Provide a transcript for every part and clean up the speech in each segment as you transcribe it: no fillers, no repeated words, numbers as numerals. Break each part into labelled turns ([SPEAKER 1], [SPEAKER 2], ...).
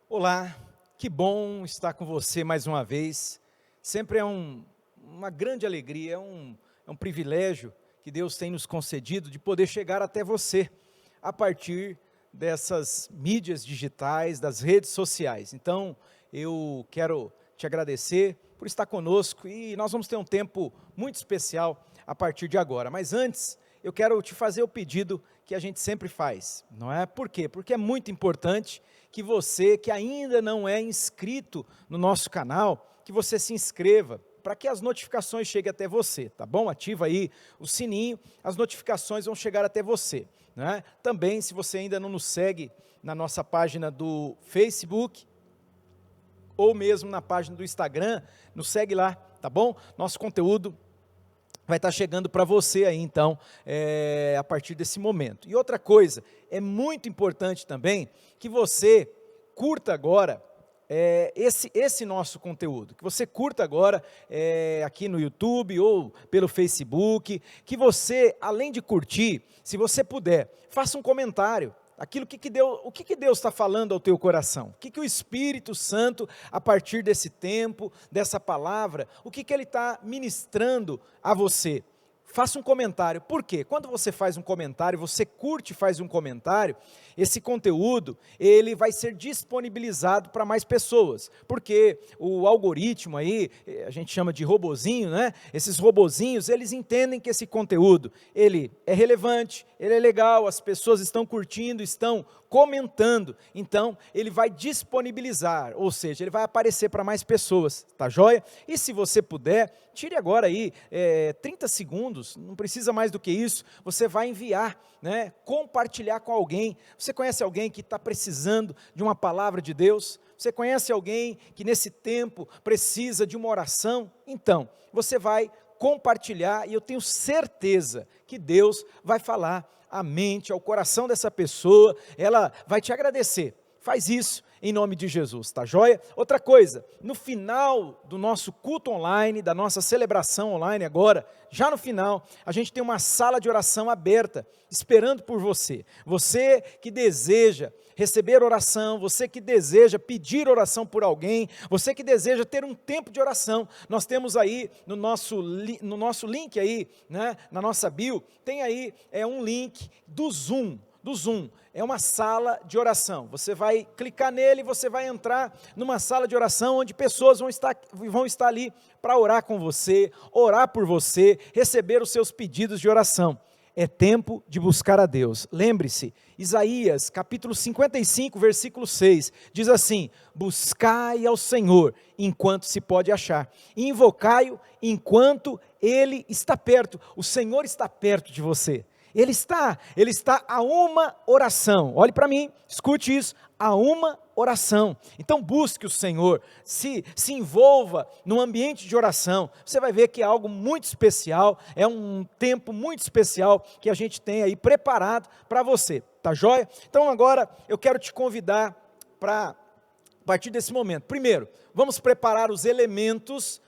[SPEAKER 1] Olá, que bom estar com você mais uma vez. Sempre é uma grande alegria, é um privilégio que Deus tem nos concedido de poder chegar até você a partir dessas mídias digitais, das redes sociais. Então, eu quero te agradecer por estar conosco e nós vamos ter um tempo muito especial a partir de agora. Mas antes, eu quero te fazer o pedido que a gente sempre faz, não é? Por quê? Porque é muito importante que você que ainda não é inscrito no nosso canal, que você se inscreva, para que as notificações cheguem até você, tá bom? Ativa aí o sininho, as notificações vão chegar até você, né? Também, se você ainda não nos segue na nossa página do Facebook, ou mesmo na página do Instagram, nos segue lá, tá bom? Nosso conteúdo vai estar chegando para você aí, então, a partir desse momento. E outra coisa, é muito importante também que você curta agora esse nosso conteúdo, que você curta agora aqui no YouTube ou pelo Facebook, que você, além de curtir, se você puder, faça um comentário. O que Deus está falando ao teu coração? O que o Espírito Santo, a partir desse tempo, dessa palavra, o que Ele está ministrando a você? Faça um comentário. Por quê? Quando você faz um comentário, você curte e faz um comentário, esse conteúdo, ele vai ser disponibilizado para mais pessoas, porque o algoritmo aí, a gente chama de robozinho, né? Esses robozinhos, eles entendem que esse conteúdo, ele é relevante, ele é legal, as pessoas estão curtindo, estão comentando, então ele vai disponibilizar, ou seja, ele vai aparecer para mais pessoas, tá joia? E se você puder, tire agora aí 30 segundos, não precisa mais do que isso, você vai enviar, né, compartilhar com alguém. Você conhece alguém que está precisando de uma palavra de Deus? Você conhece alguém que nesse tempo precisa de uma oração? Então, você vai compartilhar e eu tenho certeza que Deus vai falar à mente, ao coração dessa pessoa, ela vai te agradecer. Faz isso em nome de Jesus, tá joia? Outra coisa, no final do nosso culto online, da nossa celebração online agora, já no final, a gente tem uma sala de oração aberta, esperando por você. Você que deseja receber oração, você que deseja pedir oração por alguém, você que deseja ter um tempo de oração, nós temos aí no nosso link aí, né, na nossa bio, tem aí um link do Zoom, é uma sala de oração. Você vai clicar nele, você vai entrar numa sala de oração onde pessoas vão estar ali para orar com você, orar por você, receber os seus pedidos de oração. É tempo de buscar a Deus. Lembre-se, Isaías capítulo 55, versículo 6, diz assim: buscai ao Senhor enquanto se pode achar, e invocai-o enquanto Ele está perto. O Senhor está perto de você. Ele está a uma oração, olhe para mim, escute isso, a uma oração. Então busque o Senhor, se envolva num ambiente de oração, você vai ver que é algo muito especial, é um tempo muito especial que a gente tem aí preparado para você, tá joia? Então agora eu quero te convidar para, a partir desse momento, primeiro, vamos preparar os elementos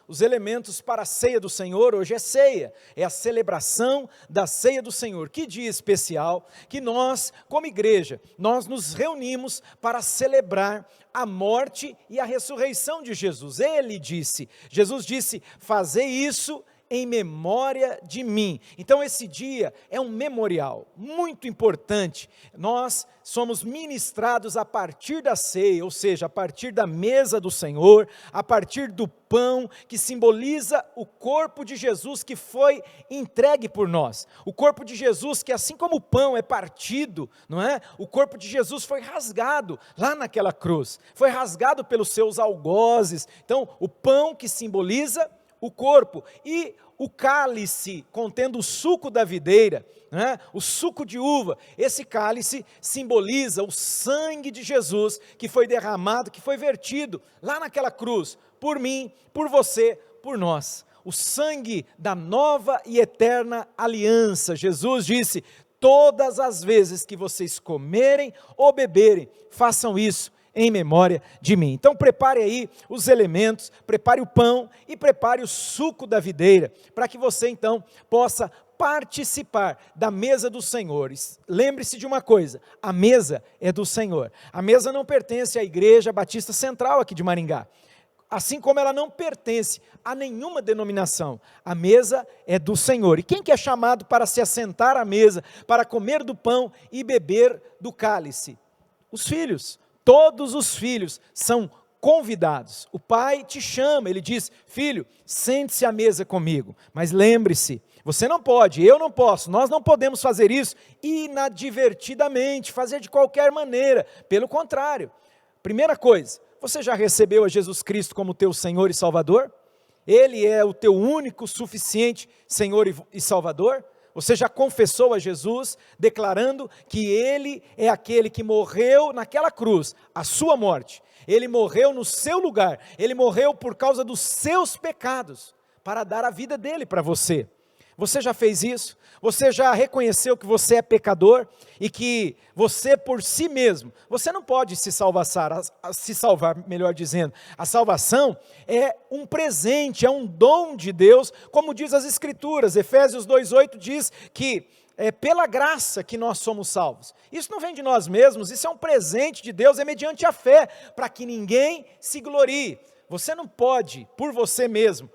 [SPEAKER 1] para a ceia do Senhor. Hoje é ceia, é a celebração da ceia do Senhor. Que dia especial que nós, como igreja, nós nos reunimos para celebrar a morte e a ressurreição de Jesus. Jesus disse, fazei isso em memória de mim. Então esse dia é um memorial muito importante. Nós somos ministrados a partir da ceia, ou seja, a partir da mesa do Senhor, a partir do pão que simboliza o corpo de Jesus que foi entregue por nós. O corpo de Jesus que, assim como o pão é partido, não é? O corpo de Jesus foi rasgado lá naquela cruz, foi rasgado pelos seus algozes. Então o pão que simboliza o corpo, e o cálice contendo o suco da videira, né? O suco de uva, esse cálice simboliza o sangue de Jesus, que foi derramado, que foi vertido lá naquela cruz, por mim, por você, por nós, o sangue da nova e eterna aliança. Jesus disse, todas as vezes que vocês comerem ou beberem, façam isso em memória de mim. Então prepare aí os elementos, prepare o pão e prepare o suco da videira, para que você então possa participar da mesa do Senhor. Lembre-se de uma coisa, a mesa é do Senhor. A mesa não pertence à Igreja Batista Central aqui de Maringá, assim como ela não pertence a nenhuma denominação. A mesa é do Senhor. E quem que é chamado para se assentar à mesa, para comer do pão e beber do cálice? Os filhos. Todos os filhos são convidados. O pai te chama, ele diz: filho, sente-se à mesa comigo. Mas lembre-se, você não pode, eu não posso, nós não podemos fazer isso inadvertidamente, fazer de qualquer maneira. Pelo contrário, primeira coisa, você já recebeu a Jesus Cristo como teu Senhor e Salvador? Ele é o teu único, suficiente Senhor e Salvador? Você já confessou a Jesus, declarando que Ele é aquele que morreu naquela cruz, a sua morte. Ele morreu no seu lugar, Ele morreu por causa dos seus pecados, para dar a vida dele para você. Você já fez isso? Você já reconheceu que você é pecador e que você por si mesmo, você não pode se salvar, melhor dizendo. A salvação é um presente, é um dom de Deus, como diz as Escrituras. Efésios 2:8 diz que é pela graça que nós somos salvos. Isso não vem de nós mesmos, isso é um presente de Deus, é mediante a fé, para que ninguém se glorie. Você não pode, por você mesmo,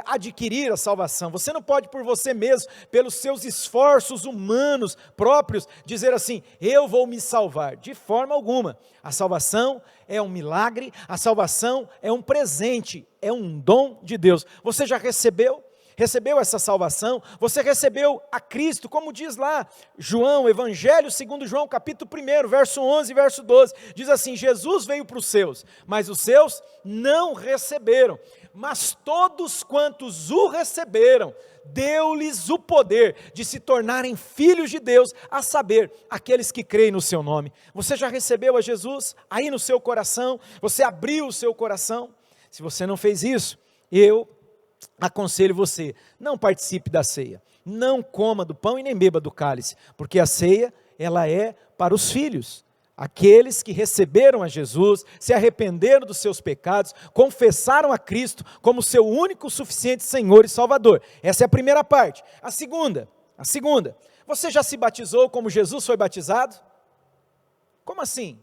[SPEAKER 1] adquirir a salvação. Você não pode por você mesmo, pelos seus esforços humanos próprios, dizer assim: eu vou me salvar. De forma alguma. A salvação é um milagre, a salvação é um presente, é um dom de Deus. Você já recebeu essa salvação? Você recebeu a Cristo, como diz lá João, Evangelho segundo João, capítulo 1, verso 11 e verso 12, diz assim: Jesus veio para os seus, mas os seus não receberam, mas todos quantos o receberam, deu-lhes o poder de se tornarem filhos de Deus, a saber, aqueles que creem no seu nome. Você já recebeu a Jesus aí no seu coração? Você abriu o seu coração? Se você não fez isso, eu aconselho você, não participe da ceia, não coma do pão e nem beba do cálice, porque a ceia, ela é para os filhos, aqueles que receberam a Jesus, se arrependeram dos seus pecados, confessaram a Cristo como seu único, suficiente Senhor e Salvador. Essa é a primeira parte. A segunda, você já se batizou como Jesus foi batizado? Como assim?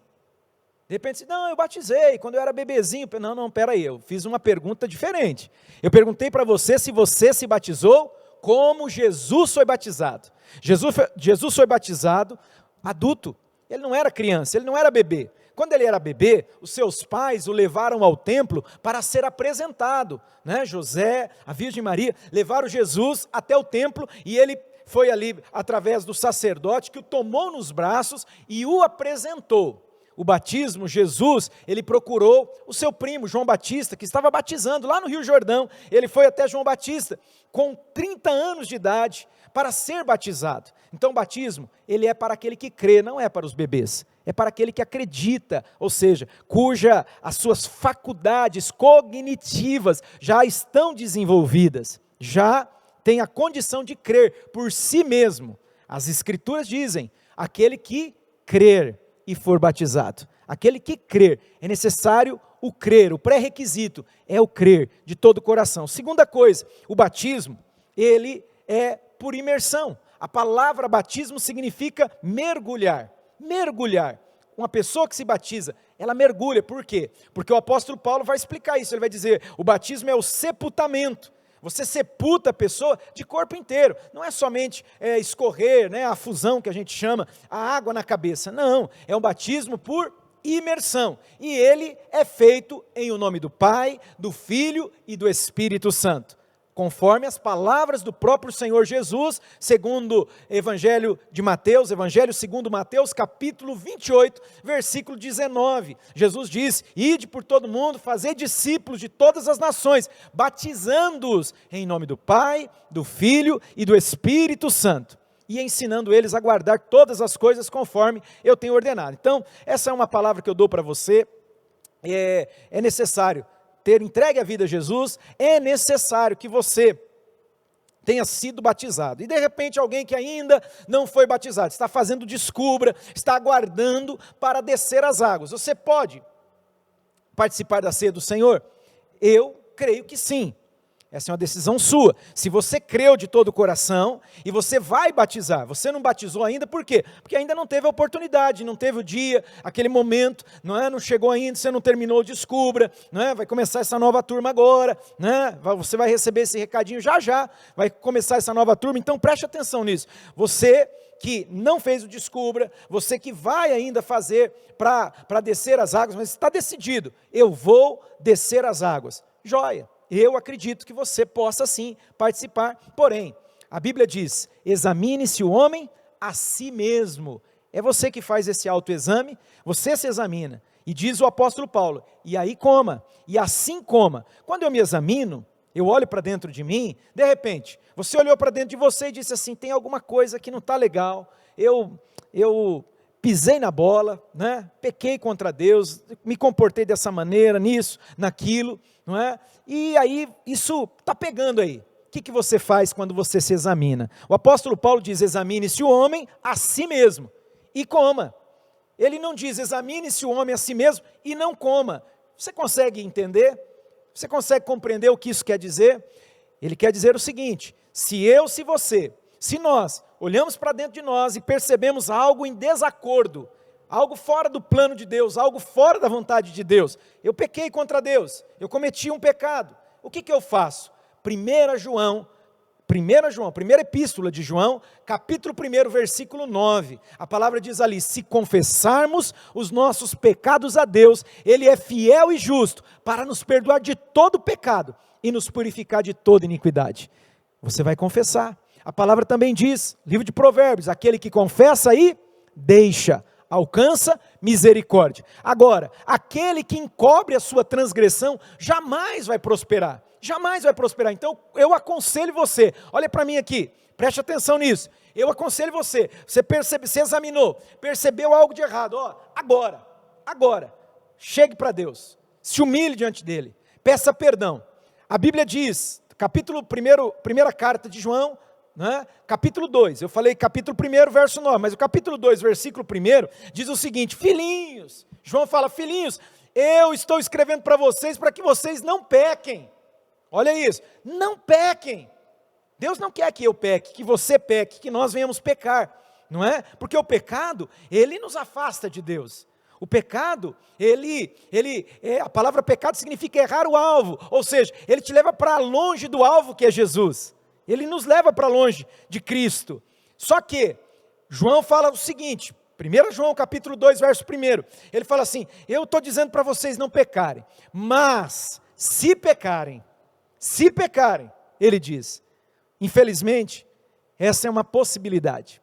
[SPEAKER 1] De repente, não, eu batizei quando eu era bebezinho. Não, peraí, eu fiz uma pergunta diferente. Eu perguntei para você se você se batizou como Jesus foi batizado. Jesus foi batizado adulto, ele não era criança, ele não era bebê. Quando ele era bebê, os seus pais o levaram ao templo para ser apresentado, né? José, a Virgem Maria, levaram Jesus até o templo e ele foi ali através do sacerdote que o tomou nos braços e o apresentou. O batismo, Jesus, ele procurou o seu primo, João Batista, que estava batizando lá no Rio Jordão. Ele foi até João Batista, com 30 anos de idade, para ser batizado. Então o batismo, ele é para aquele que crê, não é para os bebês. É para aquele que acredita, ou seja, cuja as suas faculdades cognitivas já estão desenvolvidas, já tem a condição de crer por si mesmo. As Escrituras dizem, aquele que crer e for batizado. Aquele que crer, é necessário o crer, o pré-requisito é o crer de todo o coração. Segunda coisa, o batismo, ele é por imersão. A palavra batismo significa mergulhar, mergulhar. Uma pessoa que se batiza, ela mergulha, por quê? Porque o apóstolo Paulo vai explicar isso, ele vai dizer, o batismo é o sepultamento. Você sepulta a pessoa de corpo inteiro, não é somente escorrer, né, a fusão que a gente chama, a água na cabeça, não, é um batismo por imersão, e ele é feito em o nome do Pai, do Filho e do Espírito Santo, conforme as palavras do próprio Senhor Jesus, segundo Evangelho de Mateus, Evangelho segundo Mateus, capítulo 28, versículo 19, Jesus diz, ide por todo mundo, fazei discípulos de todas as nações, batizando-os em nome do Pai, do Filho e do Espírito Santo, e ensinando eles a guardar todas as coisas conforme eu tenho ordenado. Então, essa é uma palavra que eu dou para você, é necessário ter entregue a vida a Jesus, é necessário que você tenha sido batizado. E de repente alguém que ainda não foi batizado, está fazendo descubra, está aguardando para descer as águas. Você pode participar da ceia do Senhor? Eu creio que sim. Essa é uma decisão sua. Se você creu de todo o coração e você vai batizar, você não batizou ainda, por quê? Porque ainda não teve a oportunidade, não teve o dia, aquele momento, não é? Não chegou ainda, você não terminou, descubra, não é? Vai começar essa nova turma agora, né? Você vai receber esse recadinho já, vai começar essa nova turma, então preste atenção nisso. Você que não fez o descubra, você que vai ainda fazer para descer as águas, mas está decidido, eu vou descer as águas, joia. Eu acredito que você possa sim participar, porém, a Bíblia diz, examine-se o homem a si mesmo, é você que faz esse autoexame, você se examina, e diz o apóstolo Paulo, e aí coma, e assim coma. Quando eu me examino, eu olho para dentro de mim, de repente, você olhou para dentro de você e disse assim, tem alguma coisa que não está legal, eu pisei na bola, né? Pequei contra Deus, me comportei dessa maneira, nisso, naquilo, não é? E aí, isso está pegando aí. O que você faz quando você se examina? O apóstolo Paulo diz, examine-se o homem a si mesmo, e coma. Ele não diz, examine-se o homem a si mesmo, e não coma. Você consegue entender? Você consegue compreender o que isso quer dizer? Ele quer dizer o seguinte, se você, se nós olhamos para dentro de nós e percebemos algo em desacordo, algo fora do plano de Deus, algo fora da vontade de Deus, eu pequei contra Deus, eu cometi um pecado, o que eu faço? Primeira epístola de João, capítulo 1, versículo 9, a palavra diz ali, se confessarmos os nossos pecados a Deus, Ele é fiel e justo, para nos perdoar de todo pecado, e nos purificar de toda iniquidade. Você vai confessar, a palavra também diz, livro de Provérbios, aquele que confessa e deixa, alcança misericórdia. Agora, aquele que encobre a sua transgressão, jamais vai prosperar, então eu aconselho você, olha para mim aqui, preste atenção nisso, eu aconselho você examinou, percebeu algo de errado, agora, chegue para Deus, se humilhe diante dele, peça perdão. A Bíblia diz, capítulo 1, primeira carta de João, né? Capítulo 2, eu falei capítulo 1, verso 9, mas o capítulo 2, versículo 1, diz o seguinte, filhinhos, João fala, filhinhos, eu estou escrevendo para vocês, para que vocês não pequem, olha isso, não pequem, Deus não quer que eu peque, que você peque, que nós venhamos pecar, não é? Porque o pecado, ele nos afasta de Deus. O pecado, a palavra pecado significa errar o alvo, ou seja, ele te leva para longe do alvo que é Jesus, ele nos leva para longe de Cristo, só que, João fala o seguinte, 1 João capítulo 2, verso 1, ele fala assim, eu estou dizendo para vocês não pecarem, mas se pecarem, ele diz, infelizmente, essa é uma possibilidade,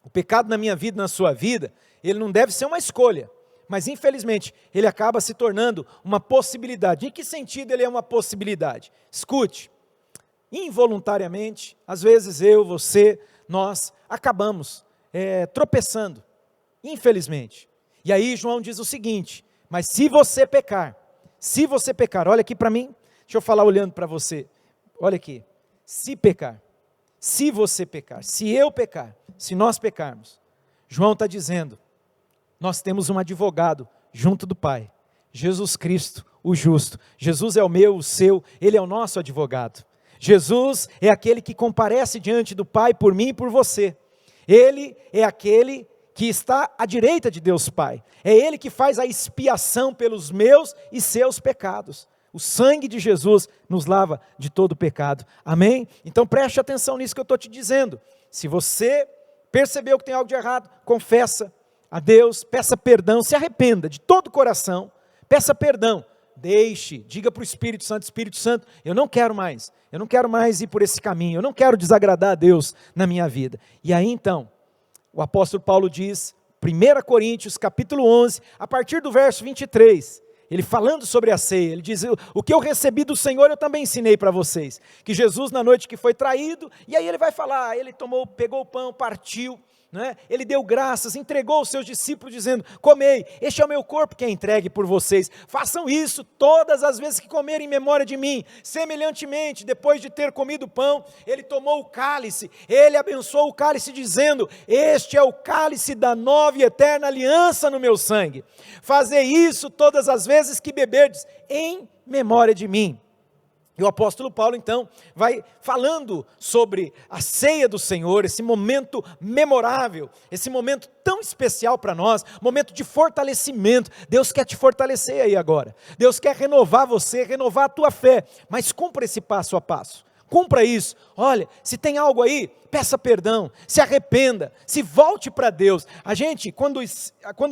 [SPEAKER 1] o pecado na minha vida, na sua vida, ele não deve ser uma escolha, mas infelizmente, ele acaba se tornando uma possibilidade. Em que sentido ele é uma possibilidade? Escute, involuntariamente, às vezes nós acabamos tropeçando, infelizmente. E aí João diz o seguinte, mas se você pecar, olha aqui para mim, deixa eu falar olhando para você, olha aqui, se você pecar, se eu pecar, se nós pecarmos, João está dizendo, nós temos um advogado junto do Pai, Jesus Cristo, o justo. Jesus é o meu, o seu, Ele é o nosso advogado. Jesus é aquele que comparece diante do Pai por mim e por você. Ele é aquele que está à direita de Deus Pai. É Ele que faz a expiação pelos meus e seus pecados. O sangue de Jesus nos lava de todo pecado. Amém? Então preste atenção nisso que eu estou te dizendo. Se você percebeu que tem algo de errado, confessa a Deus, peça perdão, se arrependa de todo o coração, peça perdão, diga para o Espírito Santo, eu não quero mais ir por esse caminho, eu não quero desagradar a Deus na minha vida. E aí então, o apóstolo Paulo diz, 1 Coríntios capítulo 11, a partir do verso 23, ele falando sobre a ceia, ele diz, o que eu recebi do Senhor eu também ensinei para vocês, que Jesus na noite que foi traído, e aí ele vai falar, ele pegou o pão, partiu, ele deu graças, entregou aos seus discípulos dizendo, comei, este é o meu corpo que é entregue por vocês, façam isso todas as vezes que comerem em memória de mim. Semelhantemente, depois de ter comido o pão, ele tomou o cálice, ele abençoou o cálice dizendo, este é o cálice da nova e eterna aliança no meu sangue, fazei isso todas as vezes que beberdes em memória de mim. E o apóstolo Paulo, então, vai falando sobre a ceia do Senhor, esse momento memorável, esse momento tão especial para nós, momento de fortalecimento. Deus quer te fortalecer aí agora. Deus quer renovar você, renovar a tua fé, mas cumpra esse passo a passo. Cumpra isso. Olha, se tem algo aí, peça perdão, se arrependa, se volte para Deus. A gente, quando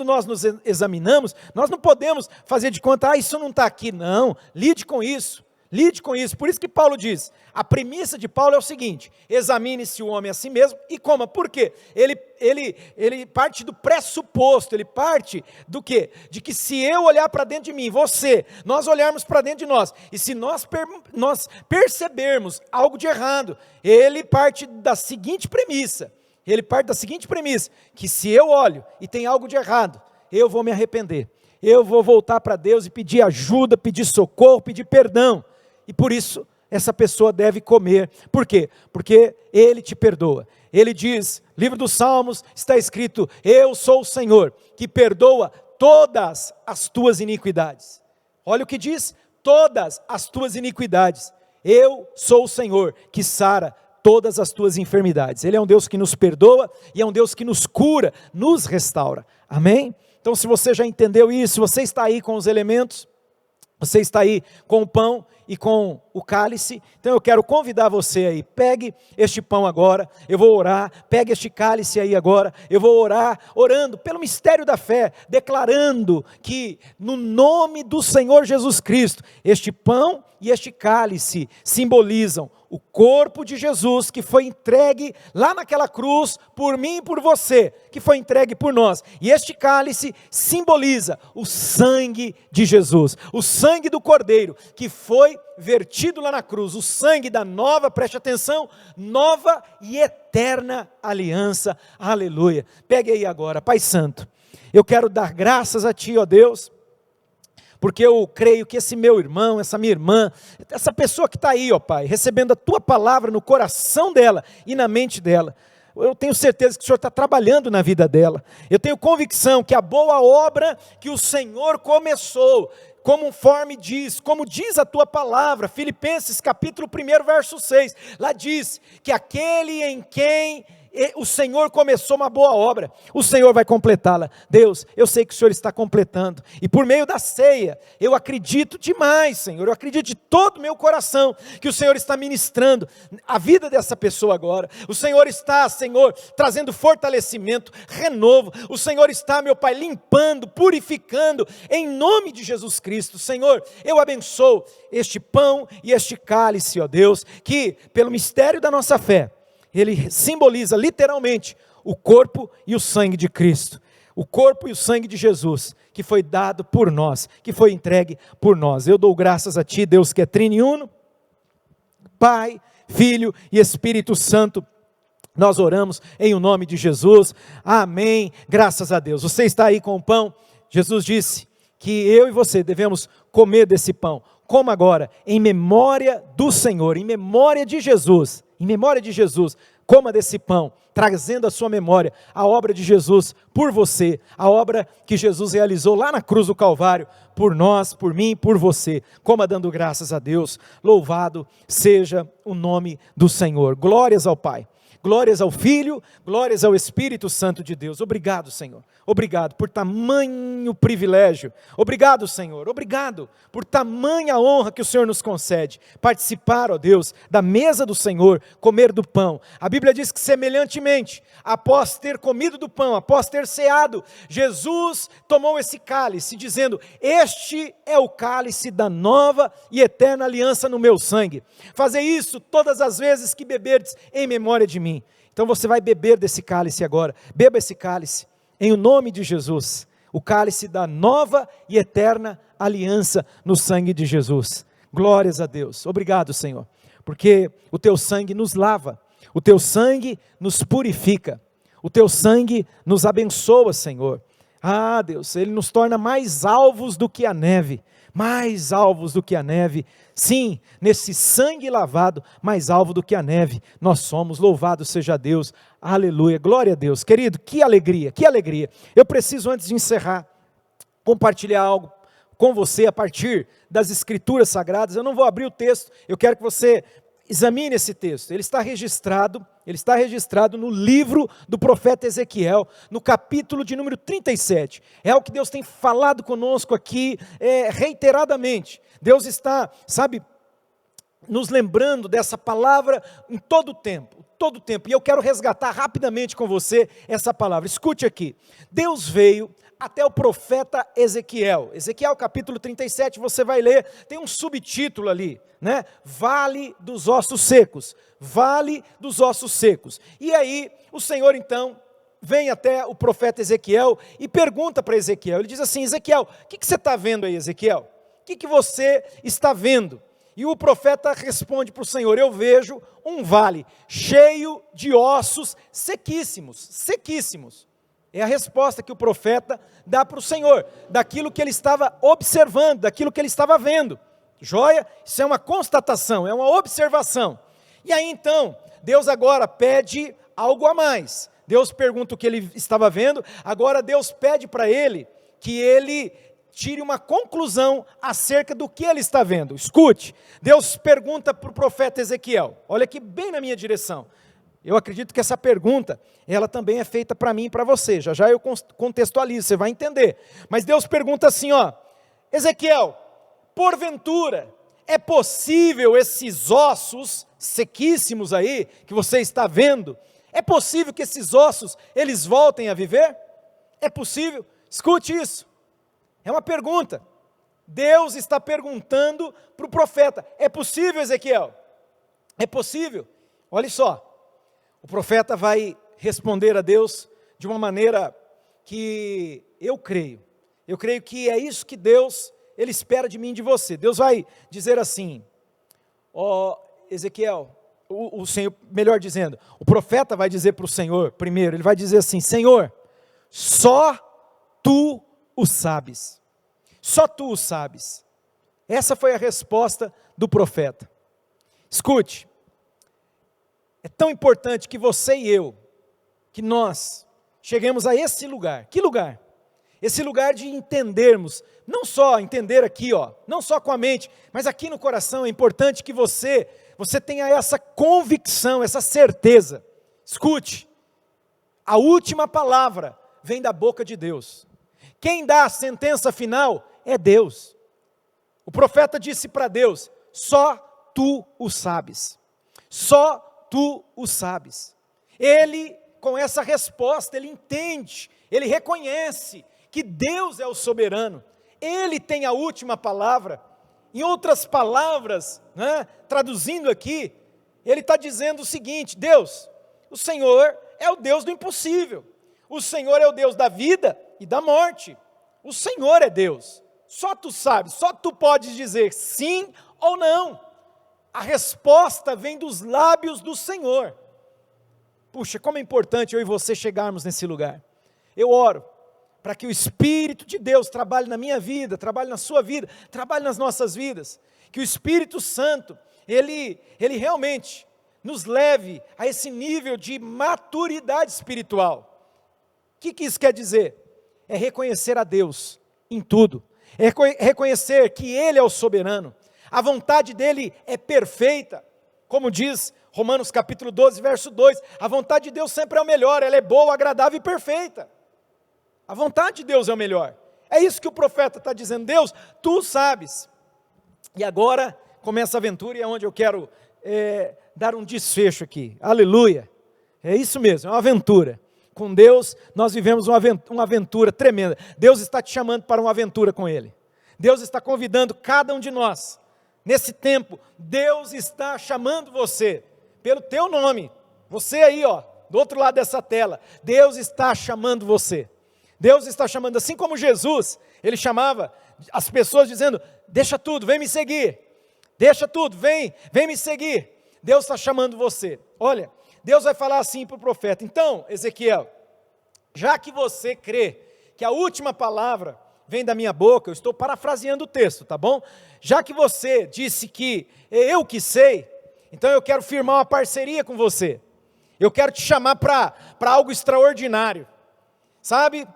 [SPEAKER 1] nós nos examinamos, nós não podemos fazer de conta, isso não está aqui. Não, lide com isso. Lide com isso, por isso que Paulo diz, a premissa de Paulo é o seguinte: examine-se o homem a si mesmo e coma. Por quê? Ele parte do pressuposto, ele parte do quê? De que se eu olhar para dentro de mim, nós olharmos para dentro de nós, e se nós percebermos algo de errado, ele parte da seguinte premissa, que se eu olho e tem algo de errado, eu vou me arrepender, eu vou voltar para Deus e pedir ajuda, pedir socorro, pedir perdão. E por isso, essa pessoa deve comer. Por quê? Porque Ele te perdoa. Ele diz, livro dos Salmos, está escrito, eu sou o Senhor, que perdoa todas as tuas iniquidades. Olha o que diz, todas as tuas iniquidades. Eu sou o Senhor, que sara todas as tuas enfermidades. Ele é um Deus que nos perdoa, e é um Deus que nos cura, nos restaura. Amém? Então, se você já entendeu isso, você está aí com os elementos, você está aí com o pão e com o cálice, então eu quero convidar você aí, pegue este pão agora, eu vou orar, pegue este cálice aí agora, eu vou orar, orando pelo mistério da fé, declarando que no nome do Senhor Jesus Cristo, este pão e este cálice simbolizam o corpo de Jesus que foi entregue lá naquela cruz por mim e por você, que foi entregue por nós, e este cálice simboliza o sangue de Jesus, o sangue do Cordeiro que foi vertido lá na cruz, o sangue da nova, preste atenção, nova e eterna aliança. Aleluia. Pegue aí agora, Pai Santo, eu quero dar graças a Ti, ó Deus, porque eu creio que esse meu irmão, essa minha irmã, essa pessoa que está aí, ó Pai, recebendo a Tua palavra no coração dela e na mente dela, eu tenho certeza que o Senhor está trabalhando na vida dela. Eu tenho convicção que a boa obra que o Senhor começou, como diz a Tua palavra, Filipenses capítulo 1, verso 6, lá diz que aquele em quem o Senhor começou uma boa obra, o Senhor vai completá-la. Deus, eu sei que o Senhor está completando, e por meio da ceia, eu acredito demais, Senhor, eu acredito de todo o meu coração, que o Senhor está ministrando a vida dessa pessoa agora, o Senhor está, Senhor, trazendo fortalecimento, renovo, o Senhor está, meu Pai, limpando, purificando, em nome de Jesus Cristo. Senhor, eu abençoo este pão e este cálice, ó Deus, que pelo mistério da nossa fé, ele simboliza literalmente o corpo e o sangue de Cristo, o corpo e o sangue de Jesus, que foi dado por nós, que foi entregue por nós. Eu dou graças a Ti, Deus que é trino e uno, Pai, Filho e Espírito Santo. Nós oramos em o nome de Jesus, amém, graças a Deus. Você está aí com o pão, Jesus disse que eu e você devemos comer desse pão. Coma agora, em memória do Senhor, em memória de Jesus, coma desse pão, trazendo à sua memória a obra de Jesus por você, a obra que Jesus realizou lá na cruz do Calvário, por nós, por mim, por você. Coma dando graças a Deus, louvado seja o nome do Senhor. Glórias ao Pai, glórias ao Filho, glórias ao Espírito Santo de Deus. Obrigado, Senhor. Obrigado por tamanho privilégio. Obrigado, Senhor. Obrigado por tamanha honra que o Senhor nos concede. Participar, ó Deus, da mesa do Senhor, comer do pão. A Bíblia diz que semelhantemente, após ter comido do pão, após ter ceado, Jesus tomou esse cálice, dizendo: este é o cálice da nova e eterna aliança no meu sangue. Fazei isso todas as vezes que beberdes em memória de mim. Então você vai beber desse cálice agora. Beba esse cálice. Em o nome de Jesus, o cálice da nova e eterna aliança no sangue de Jesus. Glórias a Deus. Obrigado, Senhor, porque o Teu sangue nos lava, o Teu sangue nos purifica, o Teu sangue nos abençoa, Senhor. Ah, Deus, Ele nos torna mais alvos do que a neve, mais alvos do que a neve. Sim, nesse sangue lavado, mais alvo do que a neve, nós somos. Louvado seja Deus, aleluia, glória a Deus. Querido, que alegria, que alegria. Eu preciso, antes de encerrar, compartilhar algo com você a partir das Escrituras Sagradas. Eu não vou abrir o texto, eu quero que você examine esse texto. Ele está registrado no livro do profeta Ezequiel, no capítulo de número 37. É o que Deus tem falado conosco aqui reiteradamente. Deus está, nos lembrando dessa palavra em todo o tempo. E eu quero resgatar rapidamente com você essa palavra. Escute aqui. Deus veio até o profeta Ezequiel. Ezequiel capítulo 37, você vai ler, tem um subtítulo ali, né? Vale dos ossos secos. Vale dos ossos secos. E aí, o Senhor então vem até o profeta Ezequiel e pergunta para Ezequiel. Ele diz assim: Ezequiel, o que você está vendo aí, Ezequiel? O que você está vendo? E o profeta responde para o Senhor: eu vejo um vale cheio de ossos sequíssimos. É a resposta que o profeta dá para o Senhor, daquilo que ele estava observando, daquilo que ele estava vendo. Joia? Isso é uma constatação, é uma observação. E aí então, Deus agora pede algo a mais. Deus pergunta o que ele estava vendo, agora Deus pede para ele que ele tire uma conclusão acerca do que ele está vendo. Escute, Deus pergunta para o profeta Ezequiel, olha aqui bem na minha direção. Eu acredito que essa pergunta, ela também é feita para mim e para você, já eu contextualizo, você vai entender. Mas Deus pergunta assim, Ezequiel, porventura, é possível esses ossos sequíssimos aí, que você está vendo, é possível que esses ossos, eles voltem a viver? É possível? Escute isso. É uma pergunta. Deus está perguntando para o profeta: é possível, Ezequiel? É possível? Olha só, o profeta vai responder a Deus de uma maneira que eu creio que é isso que Deus, Ele espera de mim e de você. Deus vai dizer assim: Ezequiel, o Senhor, melhor dizendo, o profeta vai dizer para o Senhor, primeiro, ele vai dizer assim: Senhor, só Tu o sabes. Só Tu o sabes. Essa foi a resposta do profeta. Escute, é tão importante que você e eu, que nós cheguemos a esse lugar. Que lugar? Esse lugar de entendermos, não só entender aqui, não só com a mente, mas aqui no coração. É importante que você tenha essa convicção, essa certeza. Escute, a última palavra vem da boca de Deus. Quem dá a sentença final é Deus. O profeta disse para Deus: só Tu o sabes. Só Tu o sabes. Ele, com essa resposta, ele entende, ele reconhece que Deus é o soberano. Ele tem a última palavra. Em outras palavras, traduzindo aqui, ele está dizendo o seguinte: Deus, o Senhor é o Deus do impossível. O Senhor é o Deus da vida e da morte. O Senhor é Deus. Só Tu sabes, só Tu podes dizer sim ou não. A resposta vem dos lábios do Senhor. Puxa, como é importante eu e você chegarmos nesse lugar. Eu oro para que o Espírito de Deus trabalhe na minha vida, trabalhe na sua vida, trabalhe nas nossas vidas. Que o Espírito Santo, Ele realmente nos leve a esse nível de maturidade espiritual. O que isso quer dizer? É reconhecer a Deus em tudo. É reconhecer que Ele é o soberano. A vontade dEle é perfeita. Como diz Romanos capítulo 12, verso 2, a vontade de Deus sempre é o melhor, ela é boa, agradável e perfeita. A vontade de Deus é o melhor. É isso que o profeta está dizendo: Deus, Tu sabes. E agora começa a aventura, e é onde eu quero dar um desfecho aqui. Aleluia. É isso mesmo, é uma aventura. Com Deus nós vivemos uma aventura tremenda. Deus está te chamando para uma aventura com Ele. Deus está convidando cada um de nós. Nesse tempo, Deus está chamando você, pelo teu nome. Você aí, do outro lado dessa tela. Deus está chamando você. Deus está chamando, assim como Jesus, Ele chamava as pessoas dizendo: deixa tudo, vem me seguir. Deixa tudo, vem me seguir. Deus está chamando você. Olha, Deus vai falar assim para o profeta: então, Ezequiel, já que você crê que a última palavra vem da minha boca, eu estou parafraseando o texto, tá bom? Já que você disse que eu que sei, então eu quero firmar uma parceria com você. Eu quero te chamar para algo extraordinário. Sabe,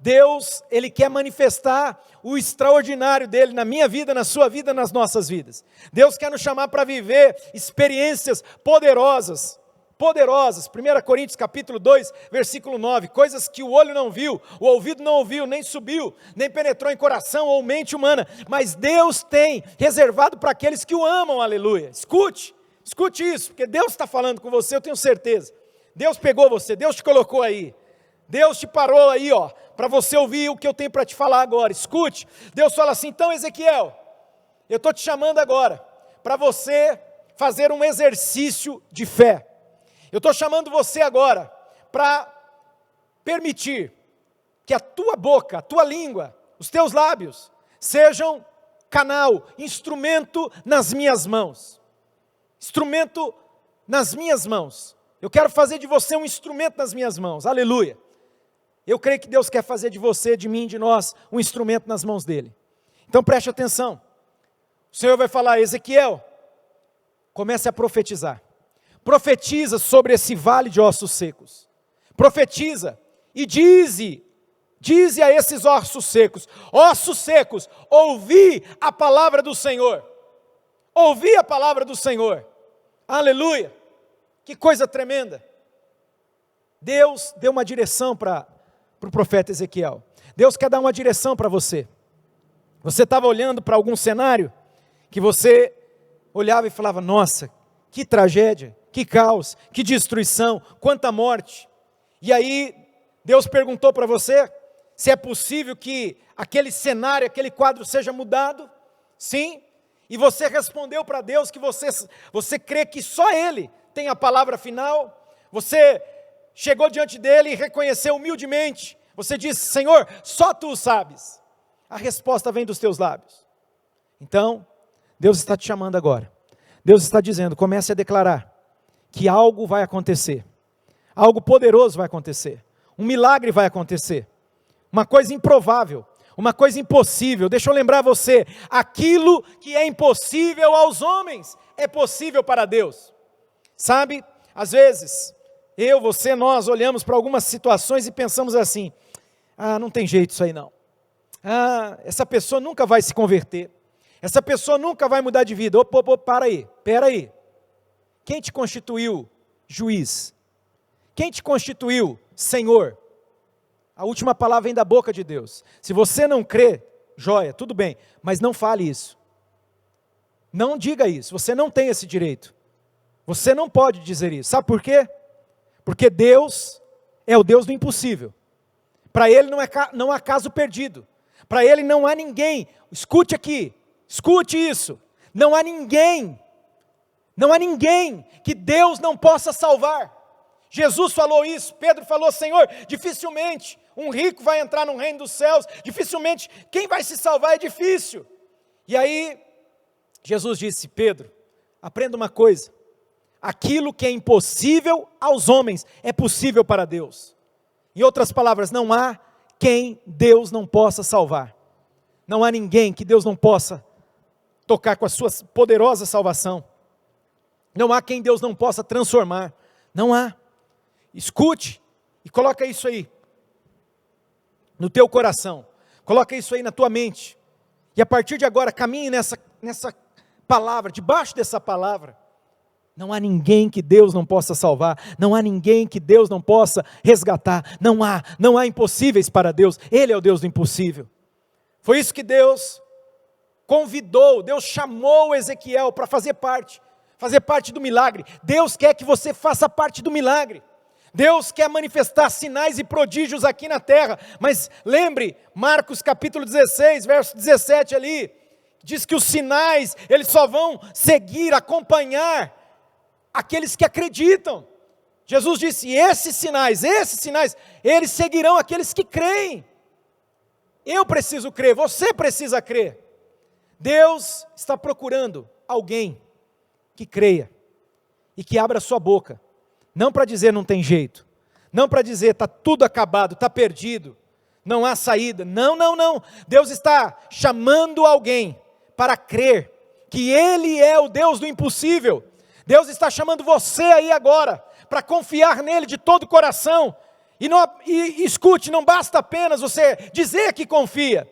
[SPEAKER 1] Deus, Ele quer manifestar o extraordinário dEle na minha vida, na sua vida, nas nossas vidas. Deus quer nos chamar para viver experiências poderosas. 1 Coríntios capítulo 2, versículo 9, coisas que o olho não viu, o ouvido não ouviu, nem subiu, nem penetrou em coração ou mente humana, mas Deus tem reservado para aqueles que o amam, aleluia. Escute isso, porque Deus está falando com você, eu tenho certeza. Deus pegou você, Deus te colocou aí, Deus te parou aí, para você ouvir o que eu tenho para te falar agora. Escute, Deus fala assim: então Ezequiel, eu estou te chamando agora, para você fazer um exercício de fé. Eu estou chamando você agora para permitir que a tua boca, a tua língua, os teus lábios sejam canal, instrumento nas minhas mãos. Instrumento nas minhas mãos. Eu quero fazer de você um instrumento nas minhas mãos. Aleluia. Eu creio que Deus quer fazer de você, de mim, de nós, um instrumento nas mãos dele. Então preste atenção. O Senhor vai falar: Ezequiel, comece a profetizar. Profetiza sobre esse vale de ossos secos. Profetiza e dize a esses ossos secos: ouvi a palavra do Senhor. Ouvi a palavra do Senhor. Aleluia. Que coisa tremenda. Deus deu uma direção para o profeta Ezequiel. Deus quer dar uma direção para você. Você estava olhando para algum cenário que você olhava e falava: nossa, que tragédia, que caos, que destruição, quanta morte. E aí Deus perguntou para você se é possível que aquele cenário, aquele quadro seja mudado. Sim. E você respondeu para Deus que você crê que só Ele tem a palavra final. Você chegou diante dele e reconheceu humildemente. Você disse: Senhor, só Tu sabes. A resposta vem dos teus lábios. Então, Deus está te chamando agora. Deus está dizendo: comece a declarar que algo vai acontecer. Algo poderoso vai acontecer. Um milagre vai acontecer. Uma coisa improvável. Uma coisa impossível. Deixa eu lembrar você: aquilo que é impossível aos homens é possível para Deus. Sabe, às vezes, você, nós olhamos para algumas situações e pensamos assim: não tem jeito isso aí não. Essa pessoa nunca vai se converter. Essa pessoa nunca vai mudar de vida. Para aí. Quem te constituiu juiz? Quem te constituiu Senhor? A última palavra vem da boca de Deus. Se você não crê, joia, tudo bem, mas não fale isso. Não diga isso, você não tem esse direito. Você não pode dizer isso. Sabe por quê? Porque Deus é o Deus do impossível. Para Ele não há caso perdido. Para Ele não há ninguém. Escute aqui, escute isso. Não há ninguém que Deus não possa salvar. Jesus falou isso, Pedro falou: Senhor, dificilmente um rico vai entrar no reino dos céus, dificilmente quem vai se salvar é difícil. E aí, Jesus disse: Pedro, aprenda uma coisa, aquilo que é impossível aos homens é possível para Deus. Em outras palavras, não há quem Deus não possa salvar. Não há ninguém que Deus não possa tocar com a sua poderosa salvação. Não há quem Deus não possa transformar. Não há. Escute e coloca isso aí no teu coração. Coloca isso aí na tua mente. E a partir de agora, caminhe nessa palavra, debaixo dessa palavra. Não há ninguém que Deus não possa salvar. Não há ninguém que Deus não possa resgatar. Não há impossíveis para Deus. Ele é o Deus do impossível. Foi isso que Deus convidou, Deus chamou Ezequiel para fazer parte do milagre. Deus quer que você faça parte do milagre. Deus quer manifestar sinais e prodígios aqui na terra, mas lembre, Marcos capítulo 16, verso 17 ali, diz que os sinais, eles só vão seguir, acompanhar aqueles que acreditam. Jesus disse: esses sinais, eles seguirão aqueles que creem. Eu preciso crer, você precisa crer. Deus está procurando alguém que creia e que abra sua boca. Não para dizer não tem jeito, não para dizer está tudo acabado, está perdido, não há saída. Não. Deus está chamando alguém para crer que Ele é o Deus do impossível. Deus está chamando você aí agora para confiar nele de todo o coração E escute, não basta apenas você dizer que confia.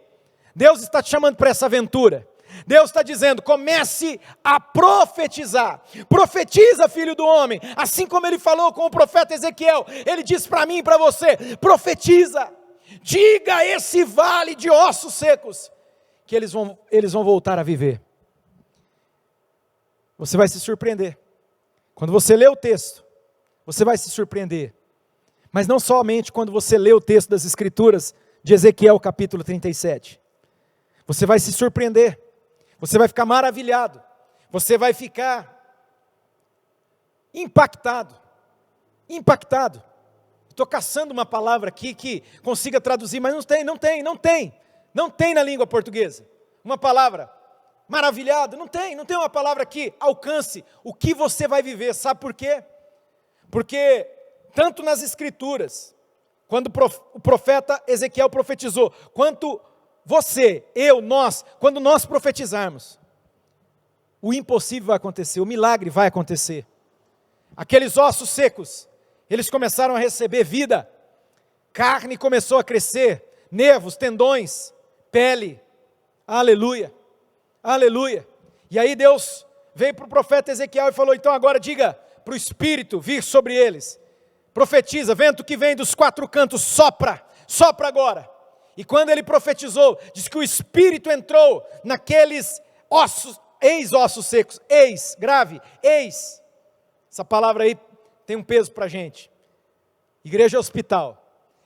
[SPEAKER 1] Deus está te chamando para essa aventura. Deus está dizendo, comece a profetizar. Profetiza, filho do homem. Assim como ele falou com o profeta Ezequiel. Ele diz para mim e para você, profetiza. Diga a esse vale de ossos secos, que eles vão voltar a viver. Você vai se surpreender. Quando você lê o texto, você vai se surpreender. Mas não somente quando você lê o texto das Escrituras de Ezequiel capítulo 37. Você vai se surpreender. Você vai ficar maravilhado. Você vai ficar impactado. Impactado. Estou caçando uma palavra aqui que consiga traduzir, mas não tem na língua portuguesa. Uma palavra maravilhado, não tem uma palavra que alcance o que você vai viver. Sabe por quê? Porque tanto nas Escrituras, quando o profeta Ezequiel profetizou, quanto você, eu, nós, quando nós profetizarmos, o impossível vai acontecer, o milagre vai acontecer. Aqueles ossos secos, eles começaram a receber vida, carne começou a crescer, nervos, tendões, pele, aleluia, aleluia. E aí Deus veio para o profeta Ezequiel e falou, então agora diga para o Espírito vir sobre eles, profetiza, vento que vem dos quatro cantos, sopra agora. E quando ele profetizou, diz que o Espírito entrou naqueles ossos, ex-ossos secos, grave, essa palavra aí tem um peso para a gente. Igreja é hospital,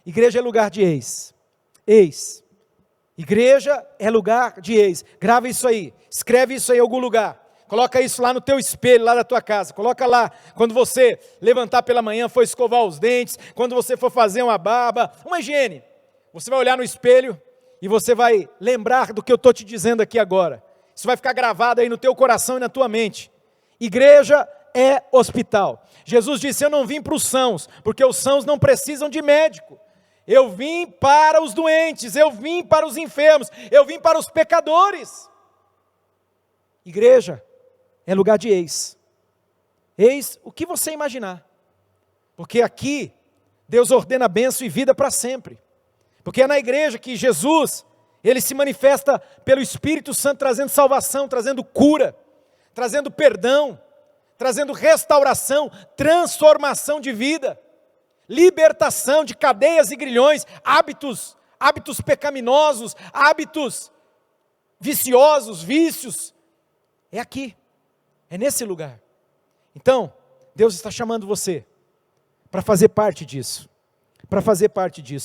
[SPEAKER 1] igreja é lugar de ex, igreja é lugar de ex, grava isso aí, escreve isso aí em algum lugar, coloca isso lá no teu espelho, lá da tua casa, coloca lá, quando você levantar pela manhã, for escovar os dentes, quando você for fazer uma barba, uma higiene, você vai olhar no espelho, e você vai lembrar do que eu estou te dizendo aqui agora, isso vai ficar gravado aí no teu coração e na tua mente. Igreja é hospital. Jesus disse, eu não vim para os sãos, porque os sãos não precisam de médico, eu vim para os doentes, eu vim para os enfermos, eu vim para os pecadores. Igreja é lugar de ex o que você imaginar, porque aqui Deus ordena bênção e vida para sempre, porque é na igreja que Jesus, Ele se manifesta pelo Espírito Santo, trazendo salvação, trazendo cura, trazendo perdão, trazendo restauração, transformação de vida, libertação de cadeias e grilhões, hábitos pecaminosos, hábitos viciosos, vícios, é aqui, é nesse lugar. Então, Deus está chamando você para fazer parte disso,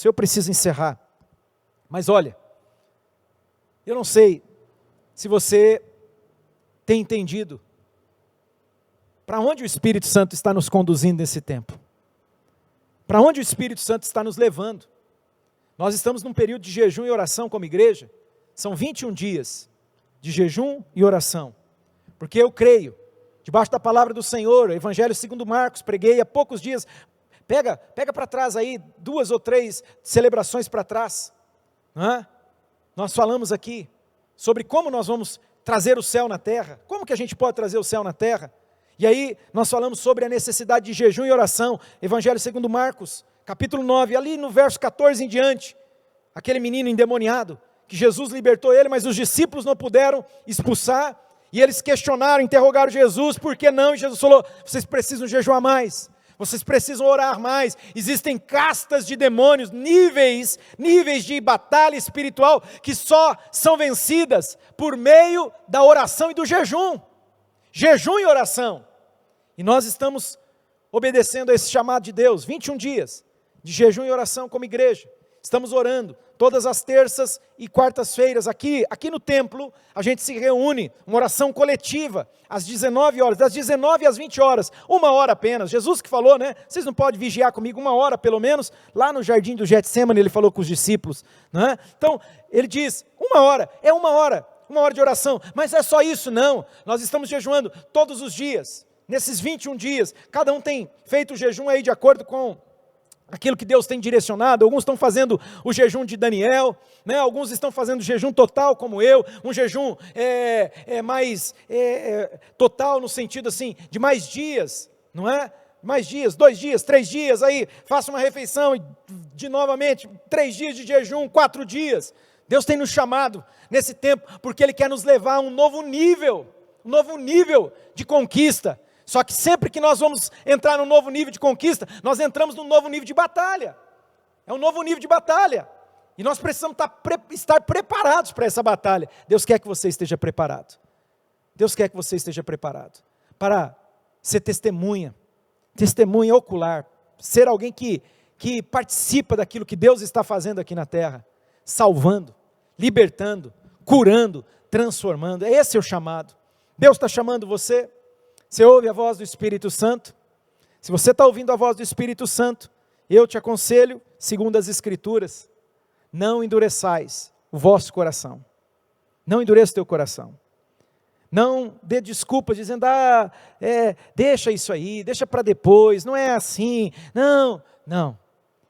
[SPEAKER 1] eu preciso encerrar, mas olha, eu não sei se você tem entendido para onde o Espírito Santo está nos conduzindo nesse tempo, para onde o Espírito Santo está nos levando. Nós estamos num período de jejum e oração como igreja, são 21 dias de jejum e oração, porque eu creio, debaixo da palavra do Senhor, Evangelho segundo Marcos, preguei há poucos dias, pega para trás aí, 2 ou 3 celebrações para trás, nós falamos aqui, sobre como nós vamos trazer o céu na terra, como que a gente pode trazer o céu na terra, e aí nós falamos sobre a necessidade de jejum e oração, Evangelho segundo Marcos, capítulo 9, ali no verso 14 em diante, aquele menino endemoniado, que Jesus libertou ele, mas os discípulos não puderam expulsar, e eles questionaram, interrogaram Jesus, por que não? E Jesus falou, vocês precisam jejuar mais, vocês precisam orar mais, existem castas de demônios, níveis de batalha espiritual, que só são vencidas por meio da oração e do jejum e oração, e nós estamos obedecendo a esse chamado de Deus, 21 dias de jejum e oração como igreja, estamos orando, todas as terças e quartas-feiras, aqui no templo, a gente se reúne, uma oração coletiva, às 19 horas, das 19 às 20 horas, 1 hora apenas, Jesus que falou, né, vocês não podem vigiar comigo 1 hora pelo menos, lá no jardim do Getsemane, ele falou com os discípulos, né? Então, ele diz, 1 hora, é 1 hora de oração, mas é só isso? Não, nós estamos jejuando todos os dias, nesses 21 dias, cada um tem feito o jejum aí de acordo com aquilo que Deus tem direcionado, alguns estão fazendo o jejum de Daniel, né? Alguns estão fazendo jejum total como eu, um jejum mais total no sentido assim, de mais dias, não é? mais dias, 2 dias, 3 dias, aí faça uma refeição e de novamente 3 dias de jejum, 4 dias. Deus tem nos chamado nesse tempo porque Ele quer nos levar a um novo nível de conquista. Só que sempre que nós vamos entrar num novo nível de conquista, nós entramos num novo nível de batalha. É um novo nível de batalha. E nós precisamos estar preparados para essa batalha. Deus quer que você esteja preparado. Deus quer que você esteja preparado para ser testemunha ocular, ser alguém que participa daquilo que Deus está fazendo aqui na terra, salvando, libertando, curando, transformando. Esse é o chamado. Deus está chamando você. Você ouve a voz do Espírito Santo? Se você está ouvindo a voz do Espírito Santo, eu te aconselho, segundo as Escrituras, não endureçais o vosso coração. Não endureça o teu coração. Não dê desculpas dizendo, deixa isso aí, deixa para depois, não é assim. Não.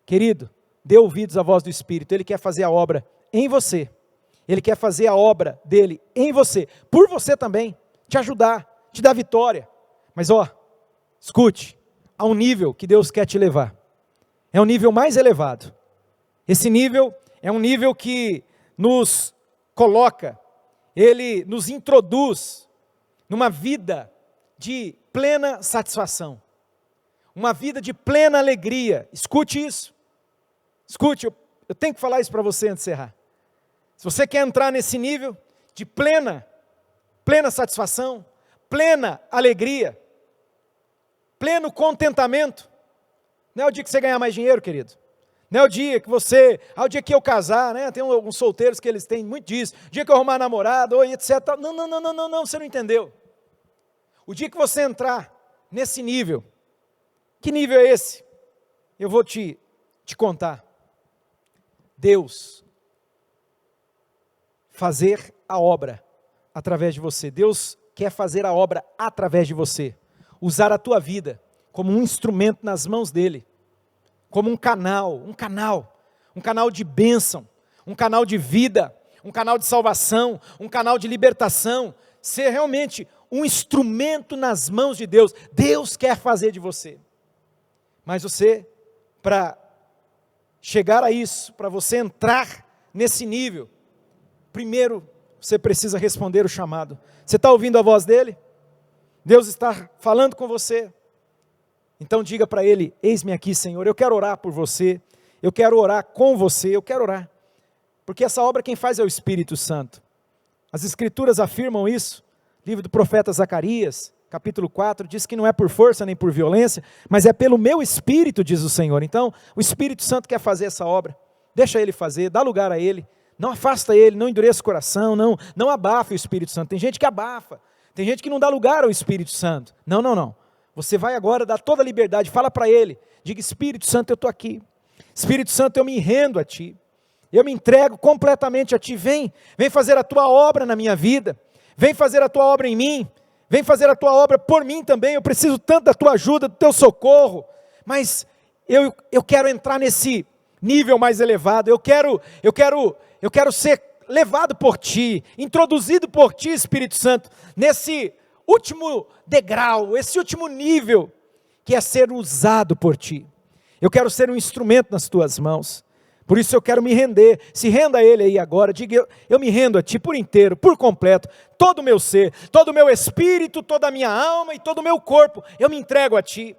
[SPEAKER 1] Querido, dê ouvidos à voz do Espírito. Ele quer fazer a obra em você. Ele quer fazer a obra dele em você, por você também, te ajudar, te dar vitória. Mas escute, há um nível que Deus quer te levar. É um nível mais elevado. Esse nível é um nível que nos coloca, ele nos introduz numa vida de plena satisfação, uma vida de plena alegria. Escute isso, escute, eu tenho que falar isso para você antes de encerrar. Se você quer entrar nesse nível de plena satisfação, plena alegria, pleno contentamento, não é o dia que você ganhar mais dinheiro, querido. Não é o dia que o dia que eu casar, né? Tem alguns solteiros que eles têm muito disso. O dia que eu arrumar namorado, etc. Não, você não entendeu. O dia que você entrar nesse nível, que nível é esse? Eu vou te contar. Deus fazer a obra através de você. Deus quer fazer a obra através de você. Usar a tua vida como um instrumento nas mãos dEle. Como um canal de bênção, um canal de vida, um canal de salvação, um canal de libertação, ser realmente um instrumento nas mãos de Deus. Deus quer fazer de você, mas você, para chegar a isso, para você entrar nesse nível, primeiro você precisa responder o chamado. Você está ouvindo a voz dEle? Deus está falando com você. Então diga para Ele, eis-me aqui, Senhor, eu quero orar por você, eu quero orar com você, eu quero orar, porque essa obra quem faz é o Espírito Santo. As Escrituras afirmam isso, livro do profeta Zacarias, capítulo 4, diz que não é por força nem por violência, mas é pelo meu Espírito, diz o Senhor. Então o Espírito Santo quer fazer essa obra, deixa Ele fazer, dá lugar a Ele, não afasta Ele, não endureça o coração, não abafe o Espírito Santo. Tem gente que abafa, tem gente que não dá lugar ao Espírito Santo. Não. Você vai agora dar toda a liberdade, fala para Ele, diga, Espírito Santo, eu estou aqui. Espírito Santo, eu me rendo a Ti. Eu me entrego completamente a Ti. Vem fazer a Tua obra na minha vida. Vem fazer a Tua obra em mim. Vem fazer a Tua obra por mim também. Eu preciso tanto da Tua ajuda, do Teu socorro. Mas eu quero entrar nesse nível mais elevado. Eu quero ser levado por Ti, introduzido por Ti, Espírito Santo, nesse último degrau, esse último nível, que é ser usado por Ti. Eu quero ser um instrumento nas Tuas mãos, por isso eu quero me render. Se renda a Ele aí agora, diga, eu me rendo a Ti por inteiro, por completo, todo o meu ser, todo o meu espírito, toda a minha alma e todo o meu corpo, eu me entrego a Ti.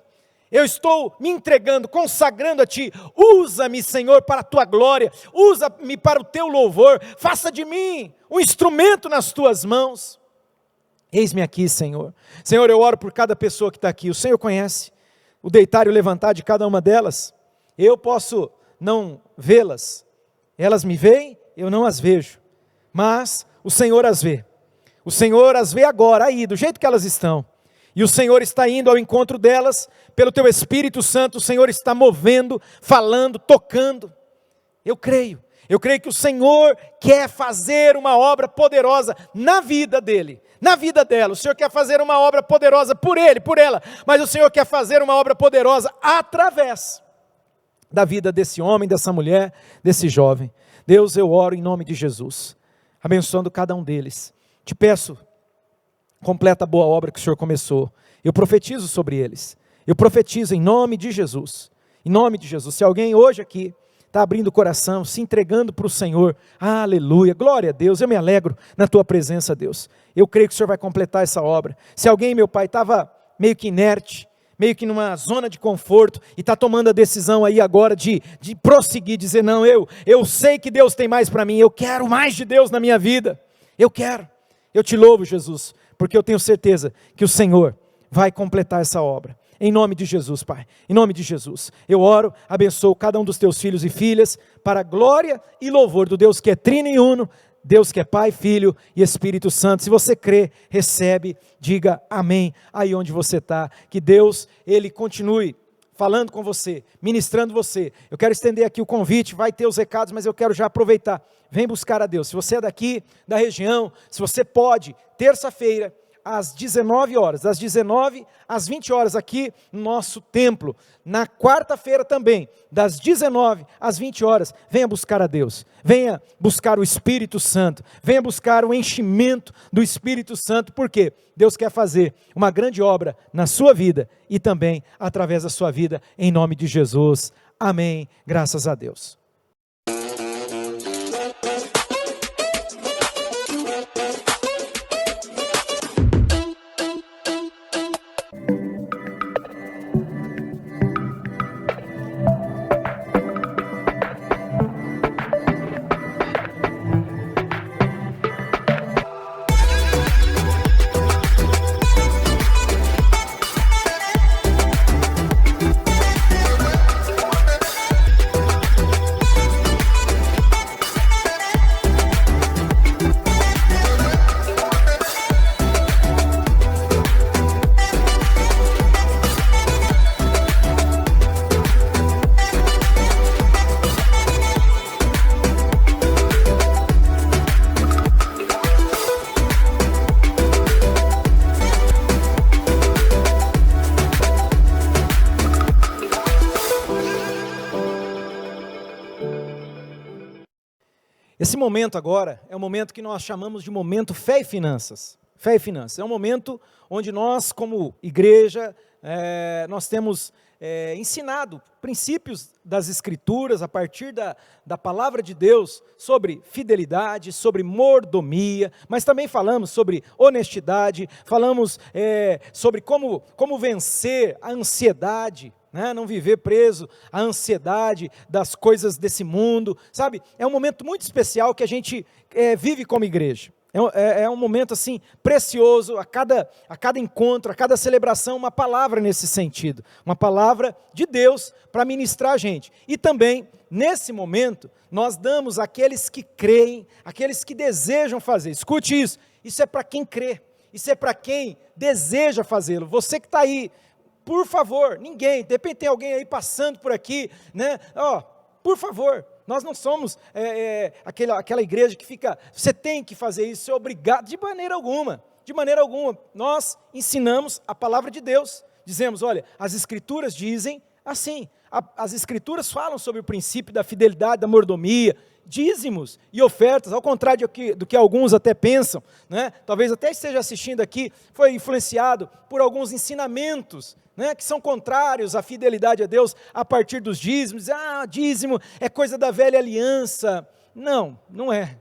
[SPEAKER 1] Eu estou me entregando, consagrando a Ti. Usa-me, Senhor, para a Tua glória, usa-me para o Teu louvor, faça de mim um instrumento nas Tuas mãos. Eis-me aqui, Senhor. Senhor, eu oro por cada pessoa que está aqui. O Senhor conhece o deitar e o levantar de cada uma delas. Eu posso não vê-las. Elas me veem, eu não as vejo. Mas o Senhor as vê. O Senhor as vê agora, aí, do jeito que elas estão. E o Senhor está indo ao encontro delas, pelo Teu Espírito Santo. O Senhor está movendo, falando, tocando. Eu creio que o Senhor quer fazer uma obra poderosa na vida dele, na vida dela. O Senhor quer fazer uma obra poderosa por ele, por ela, mas o Senhor quer fazer uma obra poderosa através da vida desse homem, dessa mulher, desse jovem. Deus, eu oro em nome de Jesus, abençoando cada um deles. Te peço, completa a boa obra que o Senhor começou. Eu profetizo sobre eles. Eu profetizo em nome de Jesus, em nome de Jesus. Se alguém hoje aqui está abrindo o coração, se entregando para o Senhor, aleluia, glória a Deus, eu me alegro na tua presença, Deus. Eu creio que o Senhor vai completar essa obra. Se alguém, meu Pai, estava meio que inerte, meio que numa zona de conforto, e está tomando a decisão aí agora de prosseguir, dizer, não, eu sei que Deus tem mais para mim, eu quero mais de Deus na minha vida, eu quero. Eu te louvo, Jesus, porque eu tenho certeza que o Senhor vai completar essa obra. Em nome de Jesus, Pai, em nome de Jesus, eu oro, abençoo cada um dos teus filhos e filhas, para a glória e louvor do Deus que é trino e uno, Deus que é Pai, Filho e Espírito Santo. Se você crê, recebe, diga amém, aí onde você está, que Deus, Ele continue falando com você, ministrando você. Eu quero estender aqui o convite, vai ter os recados, mas eu quero já aproveitar, vem buscar a Deus. Se você é daqui, da região, se você pode, terça-feira, às 19 horas, das 19 às 20 horas aqui no nosso templo. Na quarta-feira também, das 19 às 20 horas, venha buscar a Deus, venha buscar o Espírito Santo, venha buscar o enchimento do Espírito Santo, porque Deus quer fazer uma grande obra na sua vida e também através da sua vida, em nome de Jesus. Amém, graças a Deus. Esse momento agora é um momento que nós chamamos de momento fé e finanças. Fé e finanças. É um momento onde nós, como igreja, nós temos ensinado princípios das Escrituras, a partir da palavra de Deus, sobre fidelidade, sobre mordomia, mas também falamos sobre honestidade, falamos sobre como vencer a ansiedade, né? Não viver preso à ansiedade das coisas desse mundo, sabe? É um momento muito especial que a gente vive como igreja. É um momento assim precioso, a cada encontro, a cada celebração, uma palavra nesse sentido, uma palavra de Deus para ministrar a gente. E também, nesse momento, nós damos àqueles que creem, àqueles que desejam fazer. Escute isso é para quem crê, isso é para quem deseja fazê-lo. Você que está aí, por favor, ninguém, de repente tem alguém aí passando por aqui, né? Por favor, nós não somos aquela igreja que fica, você tem que fazer isso, você é obrigado, de maneira alguma, nós ensinamos a palavra de Deus, dizemos, olha, as Escrituras dizem assim, as Escrituras falam sobre o princípio da fidelidade, da mordomia, dízimos e ofertas, ao contrário do que alguns até pensam, né? Talvez até esteja assistindo aqui, foi influenciado por alguns ensinamentos, né, que são contrários à fidelidade a Deus, a partir dos dízimos. Dízimo é coisa da velha aliança. Não é.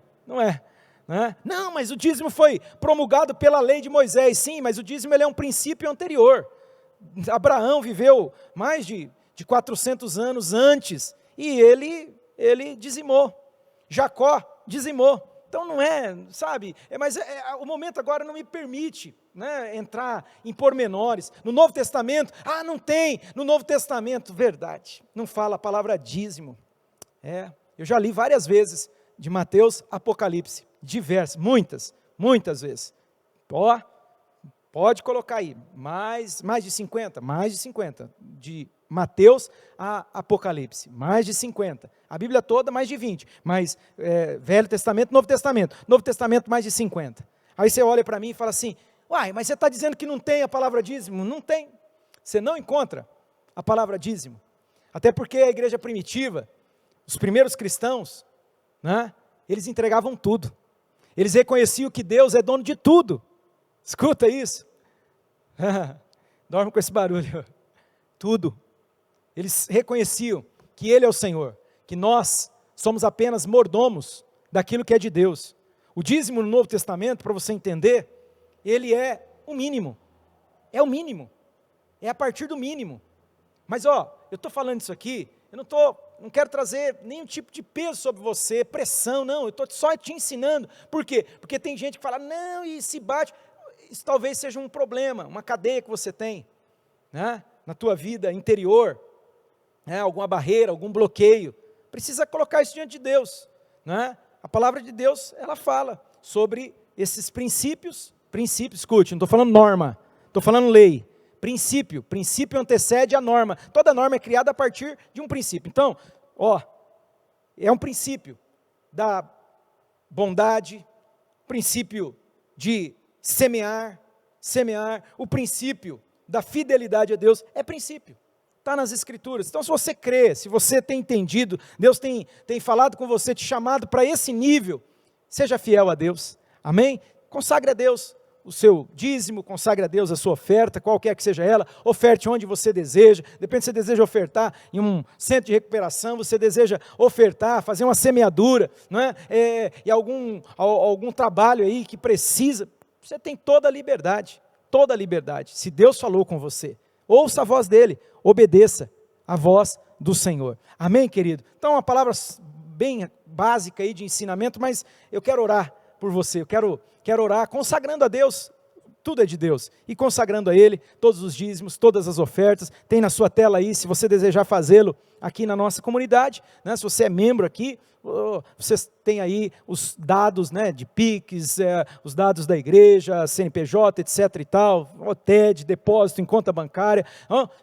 [SPEAKER 1] Né? Não, mas o dízimo foi promulgado pela lei de Moisés. Sim, mas o dízimo ele é um princípio anterior. Abraão viveu mais de 400 anos antes, e ele dizimou. Jacó dizimou. Então não é, sabe, mas o momento agora não me permite, né, entrar em pormenores. No Novo Testamento, não tem, no Novo Testamento, verdade, não fala a palavra dízimo. Eu já li várias vezes, de Mateus, Apocalipse, muitas vezes. Pode colocar aí, mais de 50, de Mateus a Apocalipse, mais de 50, a Bíblia toda mais de 20, mas Velho Testamento, Novo Testamento mais de 50, aí você olha para mim e fala assim, mas você está dizendo que não tem a palavra dízimo? Não tem, você não encontra a palavra dízimo, até porque a igreja primitiva, os primeiros cristãos, né, eles entregavam tudo, eles reconheciam que Deus é dono de tudo. Escuta isso, dorme com esse barulho. tudo. Eles reconheciam que Ele é o Senhor, que nós somos apenas mordomos daquilo que é de Deus. O dízimo no Novo Testamento, para você entender, ele é o mínimo. É o mínimo. É a partir do mínimo. Mas eu estou falando isso aqui, eu não quero trazer nenhum tipo de peso sobre você, pressão, não, eu estou só te ensinando. Por quê? Porque tem gente que fala, não, e se bate. Isso talvez seja um problema, uma cadeia que você tem, né, na tua vida interior, né, alguma barreira, algum bloqueio. Precisa colocar isso diante de Deus, né? A palavra de Deus, ela fala sobre esses princípios, escute, não estou falando norma, estou falando lei, princípio antecede a norma, toda norma é criada a partir de um princípio. Então, é um princípio da bondade, princípio de semear, o princípio da fidelidade a Deus, é princípio. Está nas Escrituras. Então, se você crê, se você tem entendido, Deus tem falado com você, te chamado para esse nível, seja fiel a Deus, amém? Consagre a Deus o seu dízimo, consagre a Deus a sua oferta, qualquer que seja ela, oferte onde você deseja, depende se você deseja ofertar em um centro de recuperação, você deseja ofertar, fazer uma semeadura, não é? E algum trabalho aí que precisa, você tem toda a liberdade, se Deus falou com você, ouça a voz dele, obedeça a voz do Senhor. Amém, querido? Então, uma palavra bem básica aí de ensinamento, mas eu quero orar por você, eu quero orar consagrando a Deus, tudo é de Deus, e consagrando a Ele, todos os dízimos, todas as ofertas, tem na sua tela aí, se você desejar fazê-lo aqui na nossa comunidade, né, se você é membro aqui, vocês têm aí os dados, né, de Pix, os dados da igreja, CNPJ, etc e tal, TED, depósito em conta bancária.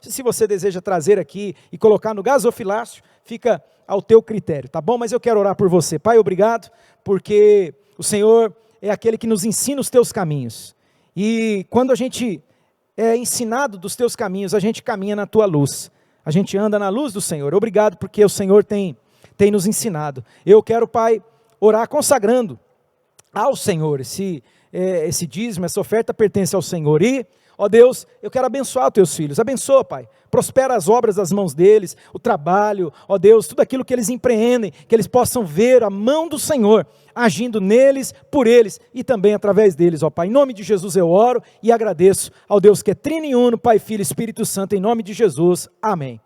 [SPEAKER 1] Se você deseja trazer aqui e colocar no gasofilácio, fica ao teu critério, tá bom? Mas eu quero orar por você. Pai, obrigado, porque o Senhor é aquele que nos ensina os teus caminhos, e quando a gente é ensinado dos teus caminhos, a gente caminha na tua luz, a gente anda na luz do Senhor. Obrigado porque o Senhor tem nos ensinado. Eu quero, Pai, orar consagrando ao Senhor, esse dízimo, essa oferta pertence ao Senhor, e, ó Deus, eu quero abençoar os teus filhos, abençoa, Pai, prospera as obras das mãos deles, o trabalho, ó Deus, tudo aquilo que eles empreendem, que eles possam ver a mão do Senhor, agindo neles, por eles, e também através deles, ó Pai, em nome de Jesus eu oro, e agradeço ao Deus que é trino e uno, Pai, Filho e Espírito Santo, em nome de Jesus, amém.